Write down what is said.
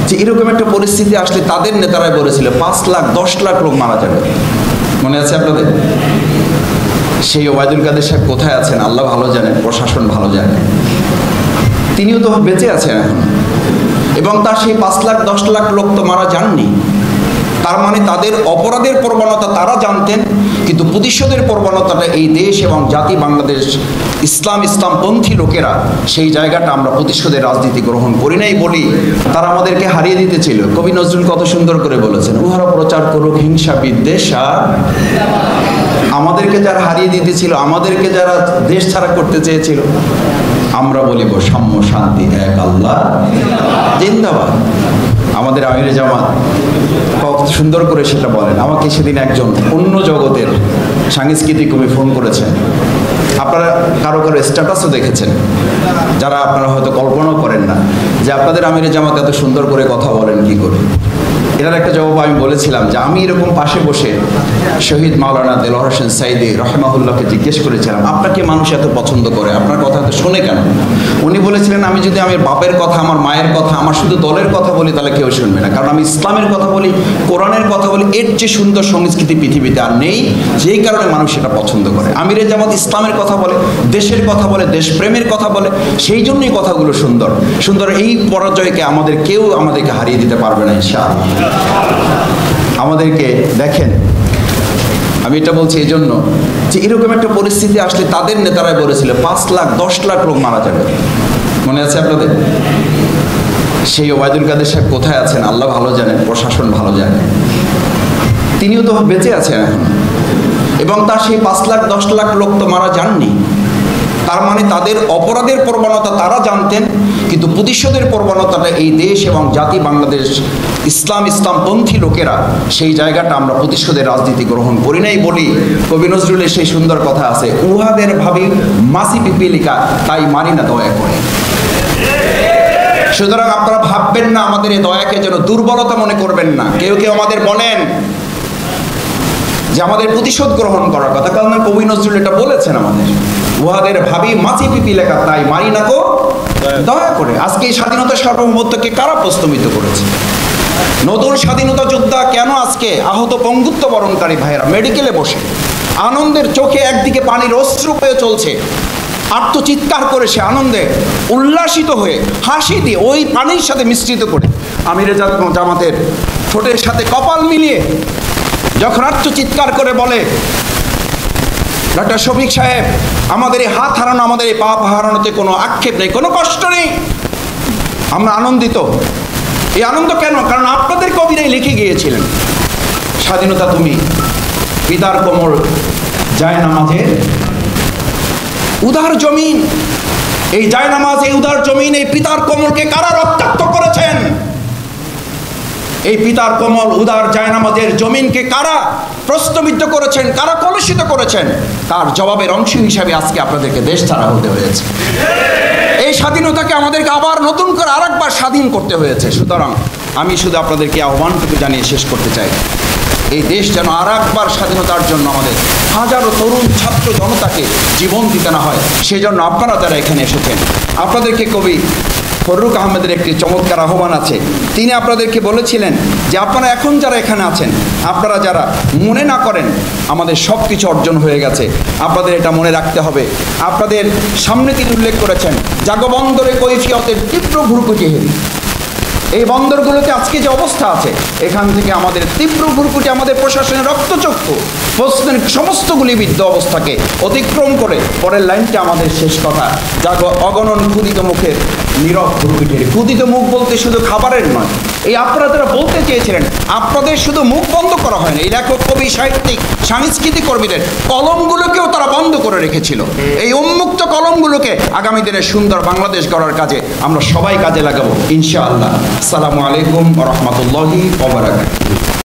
যে এরকম একটা পরিস্থিতি আসলে তাদের নেতারাই বলেছিল 5 লাখ 10 লাখ লোক মারা যাবে। মনে আছে আপনাদের? সেই ওবায়দুল কাদের সাহেব কোথায় আছেন আল্লাহ ভালো জানেন, প্রশাসন ভালো জানে। তিনিও তো বেঁচে আছেন এখন, এবং তার সেই 5 লাখ 10 লাখ লোক তো মারা যাননি। তার মানে তাদের অপরাধের প্রবণতা তারা জানতেন, কিন্তু প্রতিশোধের প্রবণতাটা এই দেশ এবং জাতি বাংলাদেশ ইসলামপন্থী লোকেরা সেই জায়গাটা আমরা প্রতিশোধের রাজনীতি গ্রহণ করি নাই বলি তারা আমাদেরকে হারিয়ে দিতে ছিল। কবি নজরুল কত সুন্দর করে বলেছেন, উহারা প্রচার করুক হিংসা বিদ্বেষ আর। আমাদেরকে যারা হারিয়ে দিতে ছিল, আমাদেরকে যারা দেশ ছাড়া করতে চেয়েছিল, আমরা বলিব সাম্য শান্তি এক আল্লাহ জিন্দাবাদ। আমাদের আমিরে জামাত কত সুন্দর করে সেটা বলেন। আমাকে সেদিন একজন অন্য জগতের সাংস্কৃতিক কবি ফোন করেছেন, আপনারা কারো কারো স্ট্যাটাসও দেখেছেন, যারা আপনারা হয়তো কল্পনাও করেন না যে আপনাদের আমিরে জামাত এত সুন্দর করে কথা বলেন কি করে। এটার একটা জবাব আমি বলেছিলাম যে আমি এরকম পাশে বসে শহীদ মাওলানা দেলোয়ার হোসেন সাইদি রহমাহুল্লাহকে জিজ্ঞেস করেছিলাম, আপনাকে মানুষ এত পছন্দ করে, আপনার কথা এত শোনে কেন? উনি বলেছিলেন, আমি যদি আমার বাপের কথা, আমার মায়ের কথা, আমার শুধু দলের কথা বলি তাহলে কেউ শুনবে না, কারণ আমি ইসলামের কথা বলি, কোরআনের কথা বলি, এর যে সুন্দর সংস্কৃতি পৃথিবীতে আর নেই, যেই কারণে মানুষ এটা পছন্দ করে। আমিরে জামাত ইসলামের কথা বলে, দেশের কথা বলে, দেশপ্রেমের কথা বলে, সেই জন্যই কথাগুলো সুন্দর সুন্দর। এই পরাজয়কে আমাদেরকে হারিয়ে দিতে পারবে না ইনশাআল্লাহ। আমাদেরকে দেখেন, আমি এটা বলছি এই জন্য যে এরকম একটা পরিস্থিতি আসলে তাদের নেতারাই বলেছিল 5 লাখ 10 লাখ লোক মারা যাবে। মনে আছে আপনাদের? সেই ওবায়দুল কাদের সাহেব কোথায় আছেন আল্লাহ ভালো জানেন, প্রশাসন ভালো জানে। তিনিও তো বেঁচে আছেন এখন, এবং তার সেই 5 লাখ 10 লাখ লোক তো মারা যাননি। তার মানে তাদের অপরাধের প্রবণতা তারা জানতেন, কিন্তু প্রতিশোধের প্রবণতাটা এই দেশ এবং জাতি বাংলাদেশ ইসলামপন্থী লোকেরা সেই জায়গাটা আমরা প্রতিশোধের রাজনীতি গ্রহণ করি নাই বলি কবি নজরুলের সেই সুন্দর কথা আছে, উহাদের ভাবি মাসি পিপিলিকা তাই মারি না দয়া করে। সুতরাং আপনারা ভাববেন না আমাদের এই দয়াকে যেন দুর্বলতা মনে করবেন না। কেউ কেউ আমাদের বলেন যে আমাদের প্রতিশোধ গ্রহণ করার কথা, কারণ কবি নজরুল এটা বলেছেন আমাদের, উহাদের ভাবি মাছি পিপি লেখা তাই মারি না গো দয়া করে। আজকে এই স্বাধীনতা সার্বভৌমত্বকে কারা প্রস্তাবিত করেছে? নতুন স্বাধীনতা যোদ্ধা কেন আজকে আহত পঙ্গুত্ব বরণকারী ভাইয়েরা মেডিকেলে বসে আনন্দের চোখে একদিকে পানির অশ্রু পেয়ে চলছে, আত্মচিৎকার করে সে আনন্দে উল্লাসিত হয়ে হাসি দিয়ে ওই পানির সাথে মিশ্রিত করে আমিরে জামাতের ঠোঁটের সাথে কপাল মিলিয়ে যখন আত্মচিৎকার করে বলে, ডক্টর শফিক সাহেব, আমাদের এই হাত হারানো, আমাদের এই পা হারানোতে কোনো আক্ষেপ নেই, কোনো কষ্ট নেই, আমরা আনন্দিত। এই আনন্দ কেন? কারণ আপনাদের কবিরাই লিখে গিয়েছিলেন, স্বাধীনতা তুমি পিতার কোমল জায়নামাজে উদার জমিন। এই জায়নামাজ, এই উদার জমিন, এই পিতার কোমলকে কারা রক্তাক্ত করেছেন? এই পিতার কোমল উদার জায়নামাজের জমিনকে কারা প্রশ্নবিদ্ধ করেছেন, কারা কলুষিত করেছেন? তার জবাবের অংশ হিসাবে আজকে আপনাদেরকে দেশ ছাড়া হতে হয়েছে। এই স্বাধীনতাকে আমাদেরকে আবার নতুন করে আরেকবার স্বাধীন করতে হয়েছে। সুতরাং আমি শুধু আপনাদেরকে আহ্বানটুকু জানিয়ে শেষ করতে চাই, এই দেশ যেন আরেকবার স্বাধীনতার জন্য আমাদের হাজারো তরুণ ছাত্র জনতাকে জীবন দিতে না হয়, সেজন্য আপনারা যারা এখানে এসেছেন, আপনাদেরকে কবি ফররুক আহমেদের একটি চমৎকার আহ্বান আছে। তিনি আপনাদেরকে বলেছিলেন যে আপনারা এখন যারা এখানে আছেন, আপনারা যারা মনে না করেন আমাদের সব কিছু অর্জন হয়ে গেছে, আপনাদের এটা মনে রাখতে হবে। আপনাদের সামনে তিনি উল্লেখ করেছেন, জাগবন্দরে কৈফিয়তের তীব্র ভুরকুটি হেরি। এই বন্দরগুলোতে আজকে যে অবস্থা আছে, এখান থেকে আমাদের তীব্র ভুরকুটি, আমাদের প্রশাসনের রক্তচক্ষু প্রশ্নের সমস্ত গুলিবিদ্ধ অবস্থাকে অতিক্রম করে পরের লাইনটা আমাদের শেষ কথা, অগণন ক্ষুদিত মুখের নীরব ভুরকুটির। ক্ষুদিত মুখ বলতে শুধু খাবারের নয়, এই আপনারা যারা বলতে চেয়েছিলেন, আপনাদের শুধু মুখ বন্ধ করা হয় না, এই লেখক, কবি, সাহিত্যিক, সাংস্কৃতিক কর্মীদের কলমগুলোকেও তারা বন্ধ করে রেখেছিল। এই উন্মুক্ত কলমগুলোকে আগামী দিনে সুন্দর বাংলাদেশ গড়ার কাজে আমরা সবাই কাজে লাগাবো ইনশাআল্লাহ। আসসালামু আলাইকুম ওয়া রাহমাতুল্লাহি ওয়া বারাকাতুহু।